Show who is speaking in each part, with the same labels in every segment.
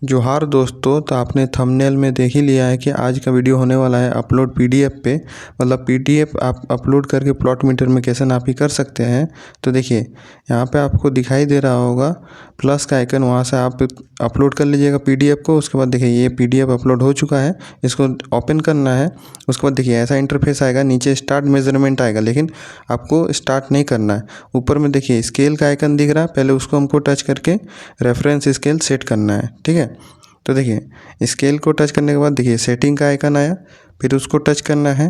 Speaker 1: जोहार दोस्तों, तो आपने थंबनेल में देख ही लिया है कि आज का वीडियो होने वाला है अपलोड पीडीएफ पे। मतलब पीडीएफ आप अपलोड करके प्लॉट मीटर में कैसे नापी कर सकते हैं। तो देखिए यहाँ पे आपको दिखाई दे रहा होगा प्लस का आइकन, वहाँ से आप अपलोड कर लीजिएगा पीडीएफ को। उसके बाद देखिए ये पीडीएफ अपलोड हो चुका है, इसको ओपन करना है। उसके बाद देखिए ऐसा इंटरफेस आएगा, नीचे स्टार्ट मेजरमेंट आएगा, लेकिन आपको स्टार्ट नहीं करना है। ऊपर में देखिए स्केल का आइकन दिख रहा है, पहले उसको हमको टच करके रेफरेंस स्केल सेट करना है। ठीक है, तो देखिए स्केल को टच करने के बाद देखिए सेटिंग का आइकन आया, फिर उसको टच करना है।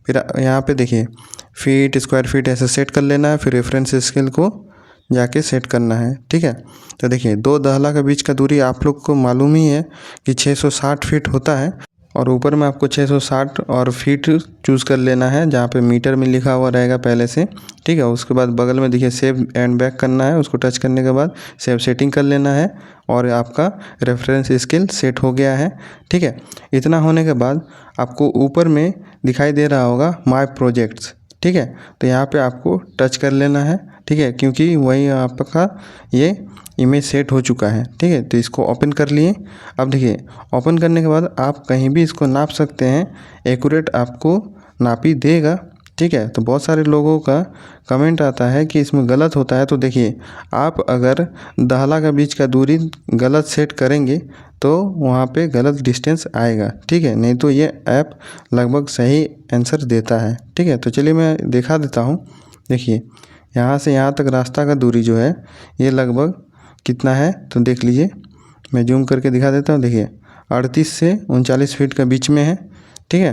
Speaker 1: फिर यहाँ पे देखिए फीट, स्क्वायर फीट ऐसे सेट कर लेना है। फिर रेफरेंस स्केल को जाके सेट करना है। ठीक है, तो देखिए दो दहला के बीच का दूरी आप लोग को मालूम ही है कि 660 फीट होता है। और ऊपर में आपको 660 और फीट चूज़ कर लेना है, जहाँ पे मीटर में लिखा हुआ रहेगा पहले से। ठीक है, उसके बाद बगल में देखिए सेव एंड बैक करना है, उसको टच करने के बाद सेव सेटिंग कर लेना है और आपका रेफरेंस स्केल सेट हो गया है। ठीक है, इतना होने के बाद आपको ऊपर में दिखाई दे रहा होगा माय प्रोजेक्ट्स। ठीक है, तो यहाँ पे आपको टच कर लेना है। ठीक है, क्योंकि वही आपका ये इमेज सेट हो चुका है। ठीक है, तो इसको ओपन कर लिए। अब देखिए ओपन करने के बाद आप कहीं भी इसको नाप सकते हैं, एक्यूरेट आपको नापी देगा। ठीक है, तो बहुत सारे लोगों का कमेंट आता है कि इसमें गलत होता है। तो देखिए आप अगर दहला का बीच का दूरी गलत सेट करेंगे तो वहाँ पे गलत डिस्टेंस आएगा। ठीक है, नहीं तो ये ऐप लगभग सही आंसर देता है। ठीक है, तो चलिए मैं दिखा देता हूँ। देखिए यहाँ से यहाँ तक रास्ता का दूरी जो है ये लगभग कितना है, तो देख लीजिए। मैं जूम करके दिखा देता हूँ। देखिए 38 से 39 फीट के बीच में है। ठीक है,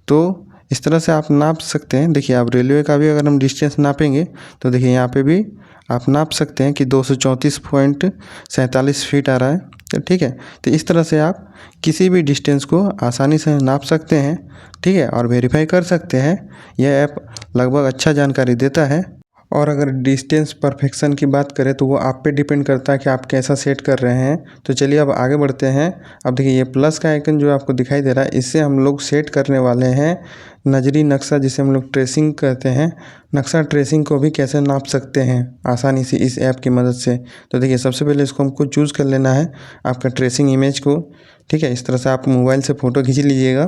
Speaker 1: तो इस तरह से आप नाप सकते हैं। देखिए आप रेलवे का भी अगर हम डिस्टेंस नापेंगे तो देखिए यहाँ पे भी आप नाप सकते हैं कि 234.47 फीट आ रहा है। तो ठीक है, तो इस तरह से आप किसी भी डिस्टेंस को आसानी से नाप सकते हैं। ठीक है, और वेरीफाई कर सकते हैं। यह ऐप लगभग अच्छा जानकारी देता है। और अगर डिस्टेंस परफेक्शन की बात करें तो वो आप पे डिपेंड करता है कि आप कैसा सेट कर रहे हैं। तो चलिए अब आगे बढ़ते हैं। अब देखिए ये प्लस का आइकन जो आपको दिखाई दे रहा है, इससे हम लोग सेट करने वाले हैं नजरी नक्शा, जिसे हम लोग ट्रेसिंग कहते हैं। नक्शा ट्रेसिंग को भी कैसे नाप सकते हैं आसानी से इस ऐप की मदद से। तो देखिए सबसे पहले इसको हमको चूज़ कर लेना है, आपका ट्रेसिंग इमेज को। ठीक है, इस तरह से आप मोबाइल से फ़ोटो खींच लीजिएगा।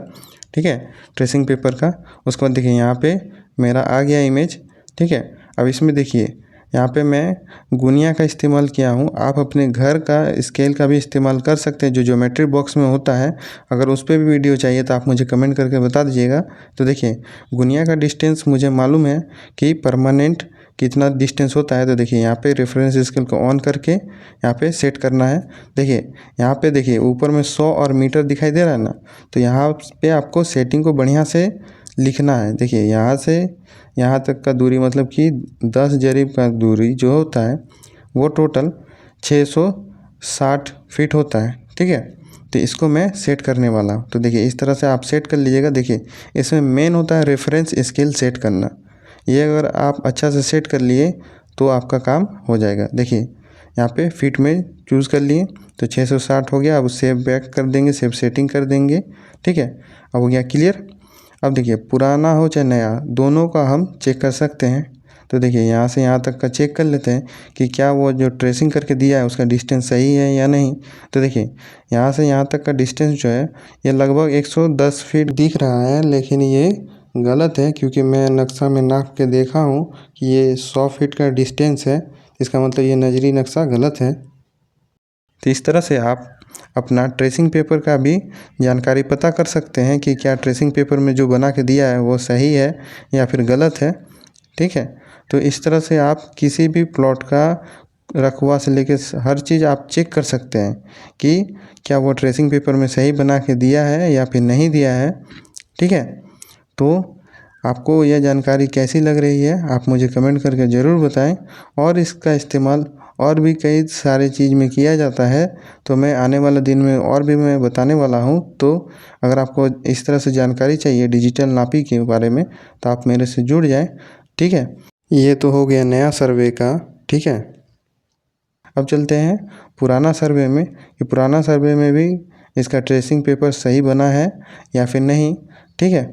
Speaker 1: ठीक है, ट्रेसिंग पेपर का। उसके बाद देखिए यहाँ पे मेरा आ गया इमेज। ठीक है, अब इसमें देखिए यहाँ पे मैं गुनिया का इस्तेमाल किया हूँ। आप अपने घर का स्केल का भी इस्तेमाल कर सकते हैं, जो ज्योमेट्री बॉक्स में होता है। अगर उस पर भी वीडियो चाहिए तो आप मुझे कमेंट करके बता दीजिएगा। तो देखिए गुनिया का डिस्टेंस मुझे मालूम है कि परमानेंट कितना डिस्टेंस होता है। तो देखिए यहाँ पे रेफरेंस स्केल को ऑन करके यहाँ पे सेट करना है। देखिए यहाँ पे देखिए ऊपर में 100 और मीटर दिखाई दे रहा है ना, तो यहाँ पे आपको सेटिंग को बढ़िया से लिखना है। देखिए यहाँ से यहाँ तक का दूरी मतलब कि 10 जरीब का दूरी जो होता है वो टोटल 660 फीट होता है। ठीक है, तो इसको मैं सेट करने वाला हूँ। तो देखिए इस तरह से आप सेट कर लीजिएगा। देखिए इसमें मेन होता है रेफरेंस स्केल सेट करना। ये अगर आप अच्छा से सेट कर लिए तो आपका काम हो जाएगा। देखिए यहाँ पे फीट में चूज़ कर लिए तो 660 हो गया। अब सेव बैक कर देंगे, सेव सेटिंग कर देंगे। ठीक है, अब हो गया क्लियर। अब देखिए पुराना हो चाहे नया, दोनों का हम चेक कर सकते हैं। तो देखिए यहाँ से यहाँ तक का चेक कर लेते हैं कि क्या वो जो ट्रेसिंग करके दिया है उसका डिस्टेंस सही है या नहीं। तो देखिए यहाँ से यहाँ तक का डिस्टेंस जो है ये लगभग 110 फीट दिख रहा है, लेकिन ये गलत है क्योंकि मैं नक्शा में नाप के देखा हूँ कि ये 100 फीट का डिस्टेंस है। इसका मतलब ये नजरी नक्शा गलत है। तो इस तरह से आप अपना ट्रेसिंग पेपर का भी जानकारी पता कर सकते हैं कि क्या ट्रेसिंग पेपर में जो बना के दिया है वो सही है या फिर गलत है। ठीक है, तो इस तरह से आप किसी भी प्लॉट का रकबा से लेके हर चीज़ आप चेक कर सकते हैं कि क्या वो ट्रेसिंग पेपर में सही बना के दिया है या फिर नहीं दिया है। ठीक है, तो आपको यह जानकारी कैसी लग रही है आप मुझे कमेंट करके ज़रूर बताएं। और इसका इस्तेमाल और भी कई सारे चीज़ में किया जाता है, तो मैं आने वाले दिन में और भी मैं बताने वाला हूँ। तो अगर आपको इस तरह से जानकारी चाहिए डिजिटल नापी के बारे में तो आप मेरे से जुड़ जाएं। ठीक है, ये तो हो गया नया सर्वे का। ठीक है, अब चलते हैं पुराना सर्वे में कि पुराना सर्वे में भी इसका ट्रेसिंग पेपर सही बना है या फिर नहीं। ठीक है,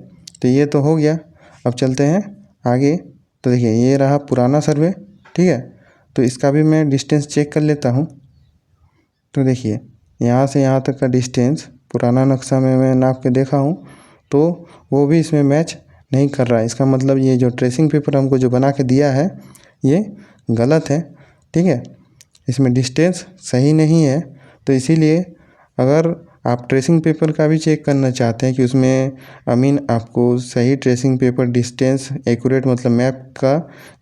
Speaker 1: तो ये तो हो गया। अब चलते हैं आगे। तो देखिए ये रहा पुराना सर्वे। ठीक है, तो इसका भी मैं डिस्टेंस चेक कर लेता हूँ। तो देखिए यहाँ से यहाँ तक का डिस्टेंस पुराना नक्शा में मैं नाप के देखा हूँ तो वो भी इसमें मैच नहीं कर रहा है। इसका मतलब ये जो ट्रेसिंग पेपर हमको जो बना के दिया है ये गलत है, ठीक है। इसमें डिस्टेंस सही नहीं है। तो इसीलिए अगर आप ट्रेसिंग पेपर का भी चेक करना चाहते हैं कि उसमें आपको सही ट्रेसिंग पेपर डिस्टेंस एक्यूरेट मतलब मैप का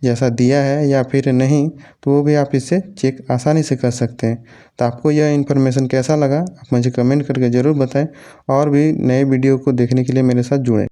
Speaker 1: जैसा दिया है या फिर नहीं, तो वो भी आप इससे चेक आसानी से कर सकते हैं। तो आपको यह इन्फॉर्मेशन कैसा लगा आप मुझे कमेंट करके ज़रूर बताएं और भी नए वीडियो को देखने के लिए मेरे साथ जुड़ें।